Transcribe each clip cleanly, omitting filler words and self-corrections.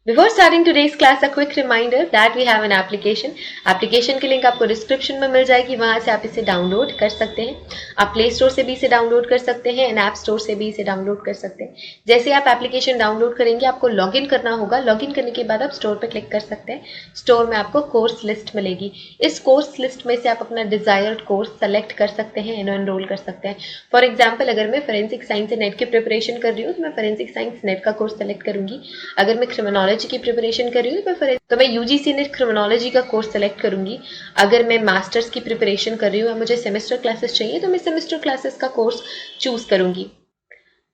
Before starting today's class, a quick reminder that we have an application. Application की link आपको description में मिल जाएगी, वहां से आप इसे डाउनलोड कर सकते हैं. आप प्ले स्टोर से भी इसे डाउनलोड कर सकते हैं एंड ऐप स्टोर से भी इसे डाउनलोड कर सकते हैं. जैसे आप एप्लीकेशन डाउनलोड करेंगे आपको लॉगिन करना होगा. लॉगिन करने के बाद आप स्टोर पर क्लिक कर सकते हैं. स्टोर में आपको कोर्स लिस्ट मिलेगी. इस कोर्स लिस्ट में से आप अपना डिजायर्ड कोर्स सेलेक्ट कर सकते हैं एंड एनरोल कर सकते हैं. फॉर एग्जाम्पल, अगर मैं फोरेंसिक साइंस नेट की प्रिपरेशन कर रही हूँ तो मैं फोरेंसिक साइंस नेट का कोर्स सेलेक्ट करूंगी. अगर मैं क्रिमिनोलॉजी की प्रिपरेशन कर रही हूँ तो मैं यूजीसी नेट क्रिमिनोलॉजी का कोर्स सेलेक्ट करूंगी. अगर मैं मास्टर्स की प्रिपरेशन कर रही हूँ और मुझे सेमेस्टर क्लासेस चाहिए तो मैं सेमेस्टर क्लासेस का कोर्स चूज करूंगी.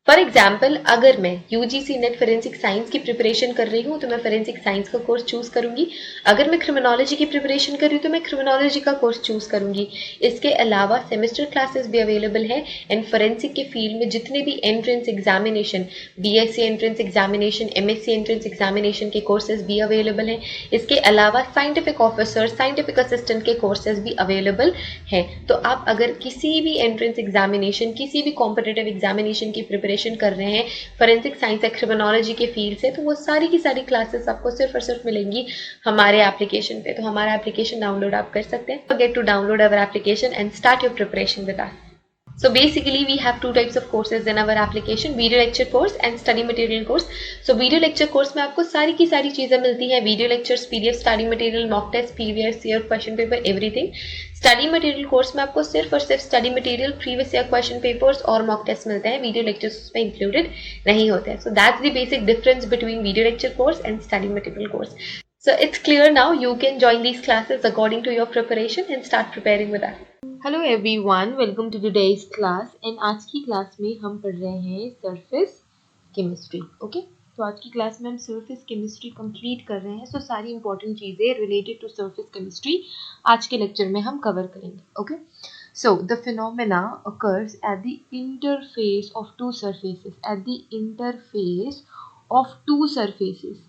फॉर एग्जाम्पल, अगर मैं यूजीसी नेट फोरेंसिक साइंस की प्रिपरेशन कर रही हूँ तो मैं फोरेंसिक साइंस का कोर्स चूज करूंगी. अगर मैं क्रिमिनोलॉजी की प्रिपरेशन कर रही हूँ तो मैं क्रिमिनोलॉजी का कोर्स चूज करूंगी. इसके अलावा सेमेस्टर क्लासेस भी अवेलेबल है एंड फोरेंसिक के फील्ड में जितने भी entrance examination, BSc entrance examination, MSc entrance examination के कोर्सेज भी अवेलेबल हैं. इसके अलावा साइंटिफिक ऑफिसर, साइंटिफिक असिस्टेंट के कोर्सेज भी अवेलेबल हैं. तो आप अगर किसी भी एंट्रेंस एग्जामिनेशन, किसी भी कॉम्पिटेटिव एग्जामिनेशन की प्रिपरेशन कर रहे हैं फोरेंसिक साइंस या क्रिमिनोलॉजी के फील्ड से, तो वो सारी की सारी क्लासेस आपको सिर्फ और सिर्फ मिलेंगी हमारे एप्लीकेशन पे. तो हमारा एप्लीकेशन डाउनलोड आप कर सकते हैं. Get to download our application and start your preparation with us. So basically we have two types of courses in our application, video lecture course and study material course. So video lecture course में आपको सारी की सारी चीजें मिलती हैं. Video lectures, PDF, study material, mock test, previous year question paper, everything. Study material course में आपको सिर्फ और सिर्फ study material, previous year question papers और मॉक टेस्ट मिलते हैं. वीडियो लेक्चर्स उसमें इंक्लूडेड नहीं होते हैं. So that's the basic difference between video lecture course and study material course. So it's clear now. You can join these classes according to your preparation and start preparing with us. Hello everyone, welcome to today's class. And आज की class में हम पढ़ रहे हैं surface chemistry. Okay, तो आज की क्लास में हम सरफेस केमिस्ट्री कंप्लीट कर रहे हैं. सो सारी इंपॉर्टेंट चीज़ें रिलेटेड टू सरफेस केमिस्ट्री आज के लेक्चर में हम कवर करेंगे. Okay, so the phenomena occurs at the interface of two surfaces. At the interface of two surfaces.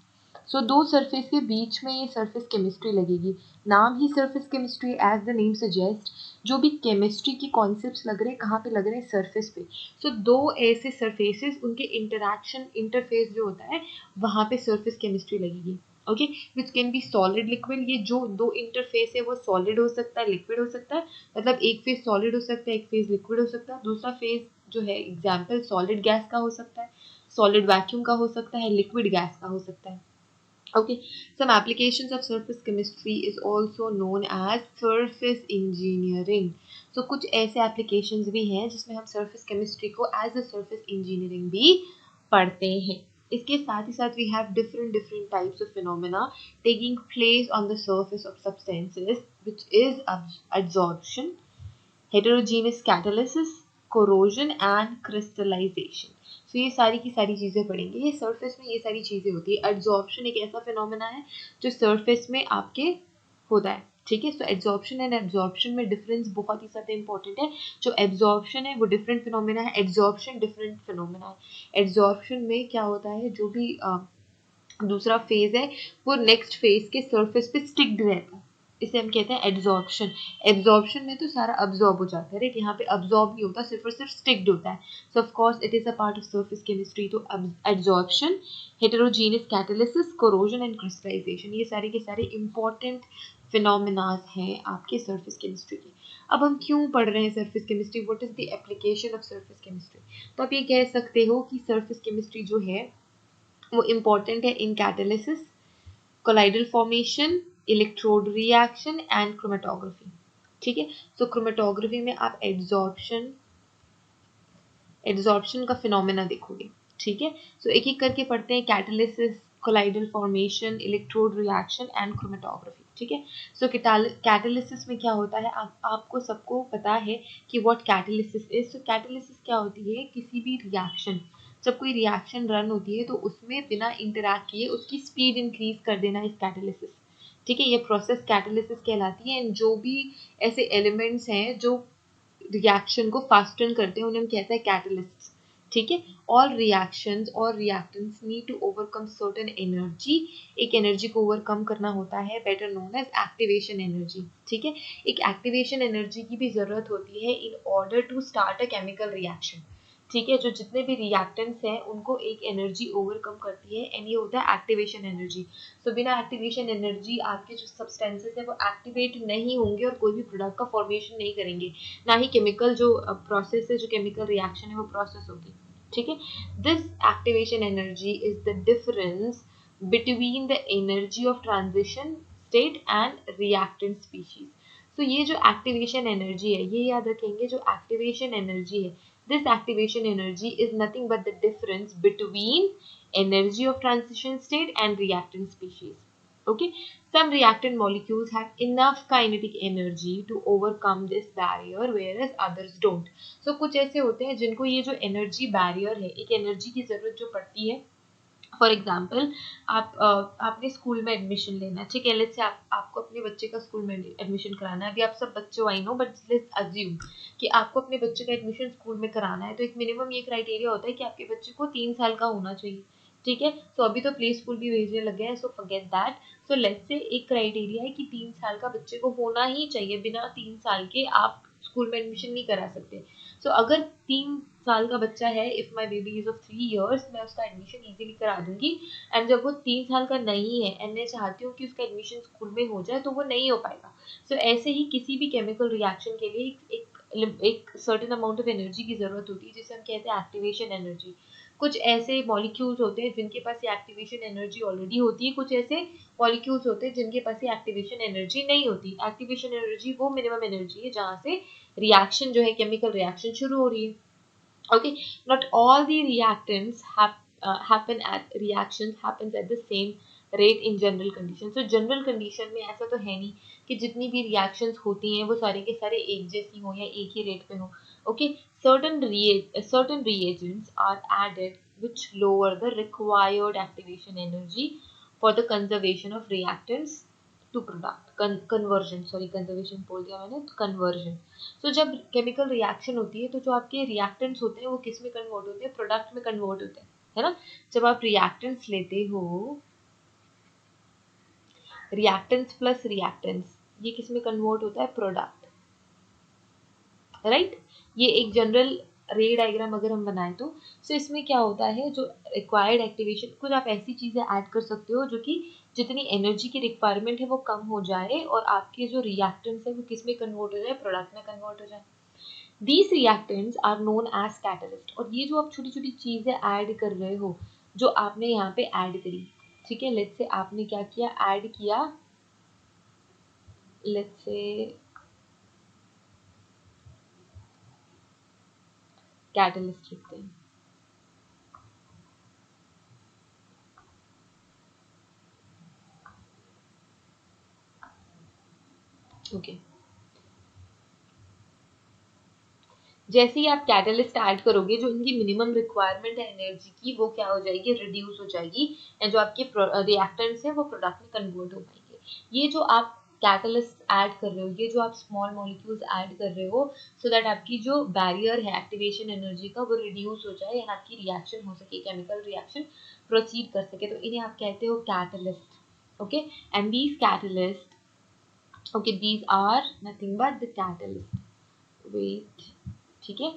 सो दो सरफेस के बीच में ये सरफेस केमिस्ट्री लगेगी. नाम ही surface chemistry, as the name suggest. जो भी केमिस्ट्री की कॉन्सेप्ट्स लग रहे हैं कहाँ पे लग रहे हैं? सरफेस पे. सो दो ऐसे सरफेसेस, उनके इंटरैक्शन, इंटरफेस जो होता है वहाँ पे सरफेस केमिस्ट्री लगेगी. Okay, which can be solid, liquid. ये जो दो इंटरफेस है वो सॉलिड हो सकता है, लिक्विड हो सकता है. मतलब एक फेज सॉलिड हो सकता है, एक फेज लिक्विड हो सकता है. दूसरा फेज जो है एग्जाम्पल सॉलिड गैस का हो सकता है, सॉलिड वैक्यूम का हो सकता है, लिक्विड गैस का हो सकता है. Okay, some applications of surface chemistry is also known as surface engineering. So कुछ ऐसे applications भी हैं जिसमें हम surface chemistry को as a surface engineering भी पढ़ते हैं. इसके साथ ही साथ we have different types of phenomena taking place on the surface of substances, which is adsorption, heterogeneous catalysis, corrosion and crystallization. तो ये सारी की सारी चीज़ें पढ़ेंगे. ये सरफेस में ये सारी चीज़ें होती है. एड्जॉर्प्शन एक ऐसा फिनोमेना है जो सरफेस में आपके होता है. ठीक है, सो एड्जॉर्प्शन एंड एब्जॉर्प्शन में डिफरेंस बहुत ही ज़्यादा इंपॉर्टेंट है. जो एब्जॉर्प्शन है वो डिफरेंट फिनोमेना है, एड्जॉर्प्शन डिफरेंट फिनोमेना है. एड्जॉर्प्शन में क्या होता है, जो भी दूसरा फेज है वो नेक्स्ट फेज के सरफेस पे स्टिक्ड रहता है. इसे हम कहते हैं एड्जॉर्प्शन. एब्जॉर्प्शन में तो सारा अब्जॉर्ब हो जाता है, राइट. यहाँ पे अब्जॉर्ब नहीं होता, सिर्फ और सिर्फ स्टिक्ड होता है. So of course it is a part of surface chemistry. तो adsorption, heterogeneous catalysis, corrosion and crystallization, ये सारे के सारे इंपॉर्टेंट फिनोमेनास हैं आपके सरफेस केमिस्ट्री के. अब हम क्यों पढ़ रहे हैं surface chemistry? What is the application of surface chemistry? तो आप ये कह सकते हो कि सरफेस केमिस्ट्री जो है वो इम्पॉर्टेंट है in catalysis, colloidal formation, electrode reaction and chromatography. ठीक है, सो क्रोमेटोग्राफी में आप एड्जॉर्प्शन का फिनोमेना देखोगे. ठीक है, सो एक एक करके पढ़ते हैं. Catalysis, colloidal formation, electrode reaction and chromatography. ठीक है, सो कैटालिसिस में क्या होता है, आपको सबको पता है कि what catalysis is. So catalysis क्या होती है? किसी भी रिएक्शन, जब कोई रिएक्शन रन होती है तो उसमें बिना इंटरैक्ट किए उसकी स्पीड इंक्रीज कर देना इस कैटालिसिस. ठीक है, ये प्रोसेस कैटालिसिस कहलाती है. एंड जो भी ऐसे एलिमेंट्स हैं जो रिएक्शन को फास्टन करते हैं उन्हें हम कहते हैं कैटलिस्ट्स. ठीक है, ऑल रिएक्शंस और reactants need to overcome certain energy. एक एनर्जी को ओवरकम करना होता है, better known as activation energy. ठीक है, एक एक्टिवेशन एनर्जी की भी जरूरत होती है in order to start a chemical reaction. ठीक है, जो जितने भी रिएक्टेंट्स हैं उनको एक एनर्जी ओवरकम करती है, एंड ये होता है एक्टिवेशन एनर्जी। तो बिना एक्टिवेशन एनर्जी आपके जो सब्सटेंसेस है वो एक्टिवेट नहीं होंगे और कोई भी प्रोडक्ट का फॉर्मेशन नहीं करेंगे, ना ही केमिकल जो प्रोसेस है, जो केमिकल रिएक्शन है वो प्रोसेस होगी। ठीक है, this activation energy is the difference between the energy of transition state and reactant species. तो ये जो एक्टिवेशन एनर्जी है, ये याद रखेंगे, जो एक्टिवेशन एनर्जी है, this activation energy is nothing but the difference between energy of transition state and reactant species. Okay, some reactant molecules have enough kinetic energy to overcome this barrier whereas others don't. So कुछ ऐसे होते हैं जिनको ये जो energy barrier है, एक energy की जरूरत जो पड़ती है, फॉर एग्जाम्पल आपने स्कूल में एडमिशन लेना है, ठीक है, लेट्स से आपको अपने बच्चे का स्कूल में एडमिशन कराना है। अभी आप सब बच्चे हो, I know, but let's assume कि आपको अपने बच्चे का एडमिशन स्कूल में कराना है, तो एक मिनिमम ये क्राइटेरिया होता है कि आपके बच्चे को 3 साल का होना चाहिए। ठीक है, तो अभी तो प्ले स्कूल भी भेजने लगे हैं, so forget that. So let's say एक क्राइटेरिया है कि 3 साल का बच्चे को होना ही चाहिए, बिना 3 साल के आप स्कूल में एडमिशन नहीं करा सकते। सो अगर 3 साल का बच्चा है, if my baby is of 3 years, मैं उसका एडमिशन इजीली करा दूंगी। एंड जब वो 3 साल का नहीं है एंड मैं चाहती हूँ कि उसका एडमिशन स्कूल में हो जाए, तो वो नहीं हो पाएगा। सो ऐसे ही किसी भी केमिकल रिएक्शन के लिए एक सर्टेन अमाउंट ऑफ एनर्जी की जरूरत होती है, जिसे हम कहते हैं एक्टिवेशन एनर्जी। कुछ ऐसे मॉलिक्यूल्स होते हैं जिनके पास ये एक्टिवेशन एनर्जी ऑलरेडी होती है, कुछ ऐसे मॉलिक्यूल्स होते हैं जिनके पास ये एक्टिवेशन एनर्जी नहीं होती। एक्टिवेशन एनर्जी वो मिनिमम एनर्जी है जहाँ से रिएक्शन जो है, केमिकल रिएक्शन शुरू हो रही है। Okay, not all the reactants reactions happens at the same rate in general condition. So general condition में ऐसा तो है नहीं कि जितनी भी reactions होती हैं वो सारे के सारे एक जैसी हो या एक ही रेट पे हो। Okay, certain reagents are added which lower the required activation energy for the conservation of reactants to product conversion, sorry conservation बोल दिया मैंने, conversion। तो जब केमिकल रिएक्शन होती है, तो जो आपके रिएक्टेंट्स होते हैं वो किस में कन्वर्ट होते हैं, प्रोडक्ट में कन्वर्ट होते हैं, है ना। जब आप रिएक्टेंट्स लेते हो, रिएक्टेंट्स प्लस रिएक्टेंट्स, ये किस में कन्वर्ट होता है, प्रोडक्ट, राइट। ये एक जनरल रे डायग्राम अगर हम बनाए तो इसमें क्या होता है, जो रिक्वायर्ड एक्टिवेशन, कुछ आप ऐसी चीजें ऐड कर सकते हो जो कि जितनी एनर्जी की रिक्वायरमेंट है वो कम हो जाए और आपके जो रिएक्टेंट्स है वो किस में कन्वर्ट हो जाए, प्रोडक्ट में कन्वर्ट हो जाए। These reactants are known as catalyst। और ये जो आप छोटी छोटी चीजें ऐड कर रहे हो, जो आपने यहाँ पे ऐड करी, ठीक है, लेट्स से आपने क्या किया, ऐड किया, लेट्स से कैटलिस्ट लिखते हैं। ओके, जैसे ही आप कैटलिस्ट ऐड करोगे, जो इनकी मिनिमम रिक्वायरमेंट है एनर्जी की, वो क्या हो जाएगी, रिड्यूस हो जाएगी, एंड जो आपके रिएक्टेंट्स है वो प्रोडक्ट में कन्वर्ट हो पाएंगे। ये जो आप कैटलिस्ट ऐड कर रहे हो, ये जो आप स्मॉल मॉलिक्यूल्स ऐड कर रहे हो, सो दैट आपकी जो बैरियर है एक्टिवेशन एनर्जी का वो रिड्यूस हो जाए एंड आपकी रिएक्शन हो सके, केमिकल रिएक्शन प्रोसीड कर सके, तो इन्हें आप कहते हो catalyst. Okay, and these catalyst, okay, these are nothing but the catalyst, wait, ठीक है,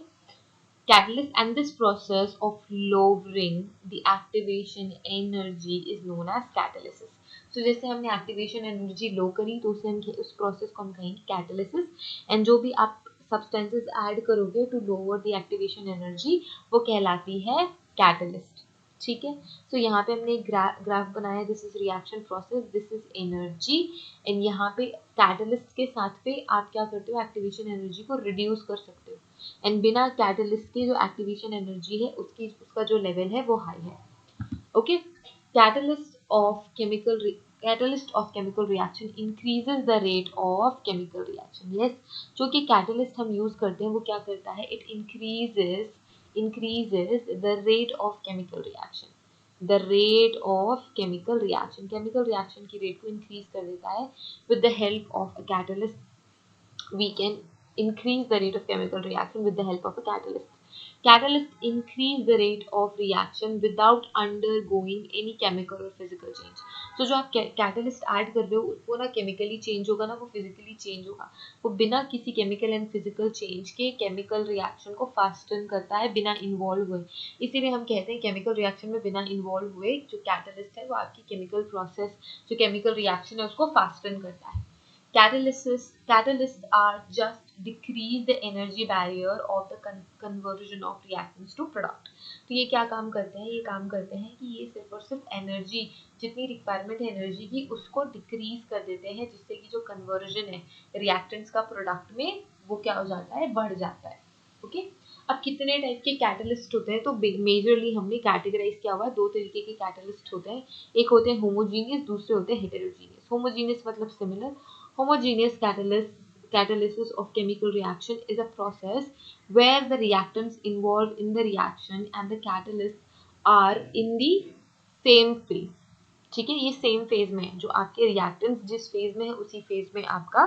catalyst, and this process of lowering the activation energy is known as catalysis। so जैसे हमने activation energy लो करी, तो उसे हम उस process को हम कहेंगे catalysis, and जो भी आप substances add करोगे to lower the activation energy, वो कहलाती है catalyst। ठीक है, तो यहाँ पे हमने एक ग्राफ बनाया, this is reaction process, this is energy, and यहाँ पे कैटलिस्ट के साथ पे आप क्या करते हो, एक्टिवेशन एनर्जी को रिड्यूस कर सकते हो, एंड बिना कैटलिस्ट के जो एक्टिवेशन एनर्जी है उसका जो लेवल है वो हाई है। Okay, catalyst of chemical reaction increases the rate of chemical reaction। yes, जो कि कैटलिस्ट हम यूज करते हैं वो क्या करता है, it increases the rate of chemical reaction, the rate of chemical reaction की रेट को इंक्रीज कर देता है। with the help of a catalyst we can increase the rate of chemical reaction with the help of a catalyst। Catalyst increase the rate of reaction without undergoing any chemical or physical change. तो जो आप catalyst add कर रहे हो वो ना chemically change होगा ना वो फिजिकली चेंज होगा, वो बिना किसी केमिकल एंड फिजिकल चेंज के केमिकल रिएक्शन को फास्टन करता है बिना इन्वॉल्व हुए। इसीलिए हम कहते हैं केमिकल रिएक्शन में बिना इन्वॉल्व हुए जो कैटलिस्ट है वो आपकी केमिकल प्रोसेस जो केमिकल रिएक्शन है उसको फास्टन करता है। Catalysts are just decrease the energy barrier of the conversion of reactants to product. तो ये क्या काम करते हैं, ये काम करते हैं कि ये सिर्फ और सिर्फ एनर्जी जितनी रिक्वायरमेंट है एनर्जी की उसको डिक्रीज कर देते हैं, जिससे कि जो कन्वर्जन है रिएक्टेंट्स का प्रोडक्ट में वो क्या हो जाता है, बढ़ जाता है। ओके अब कितने टाइप के कैटलिस्ट होते हैं, तो मेजरली हमने कैटेगराइज किया हुआ है, दो तरीके के कैटलिस्ट होते हैं, एक होते हैं होमोजीनियस, दूसरे होते हैं हेटेरोजीनियस। होमोजीनियस मतलब similar. Homogeneous catalysis of chemical reaction is a process where the reactants involved in the reaction and the catalysts are in the same phase. ठीक है, ये सेम फेज में है, जो आपके रिएक्टेंट्स जिस फेज में है उसी फेज में आपका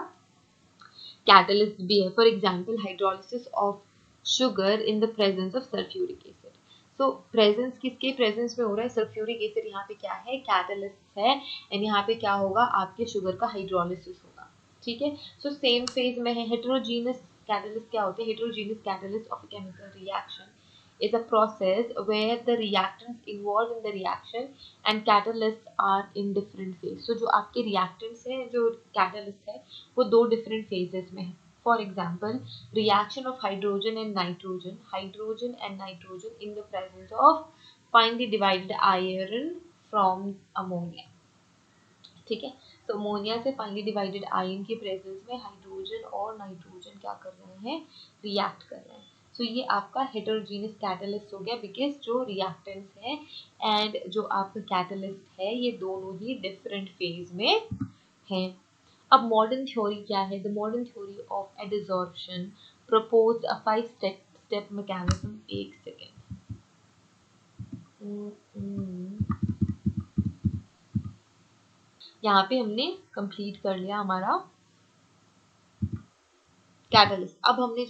कैटलिस्ट भी है। For example hydrolysis of sugar in the presence of sulphuric acid. So presence किसके प्रेजेंस में हो रहा है, सल्फ्यूरिक एसिड यहाँ पे क्या है, कैटलिस्ट है, एंड यहाँ पे क्या होगा, आपके शुगर का हाइड्रोलिसिस होगा। ठीक है, सो सेम फेज में है। हेटेरोजीनियस कैटलिस्ट क्या होते हैं, heterogeneous catalyst of a chemical reaction is a process where the reactants involved in the reaction and catalysts are in different phase. So जो आपके reactants हैं, जो catalyst है, वो दो different phases में है। For example, reaction of hydrogen and nitrogen in the presence of finely divided iron from ammonia. ठीक है, तो अमोनिया से फाइनली डिवाइडेड आयन के प्रेजेंस में हाइड्रोजन और नाइट्रोजन क्या कर रहे हैं, रिएक्ट कर रहे हैं। सो ये आपका हेटेरोजीनियस कैटलिस्ट हो गया, बिकॉज जो रिएक्टेंट्स हैं एंड जो आपका कैटलिस्ट है ये दोनों ही डिफरेंट फेज में हैं। अब मॉडर्न थ्योरी क्या है, the modern theory of adsorption propose a 5 step mechanism. एक सेकेंड, यहाँ पे हमने कंप्लीट कर लिया हमारा कैटलिस्ट। अब हमने जो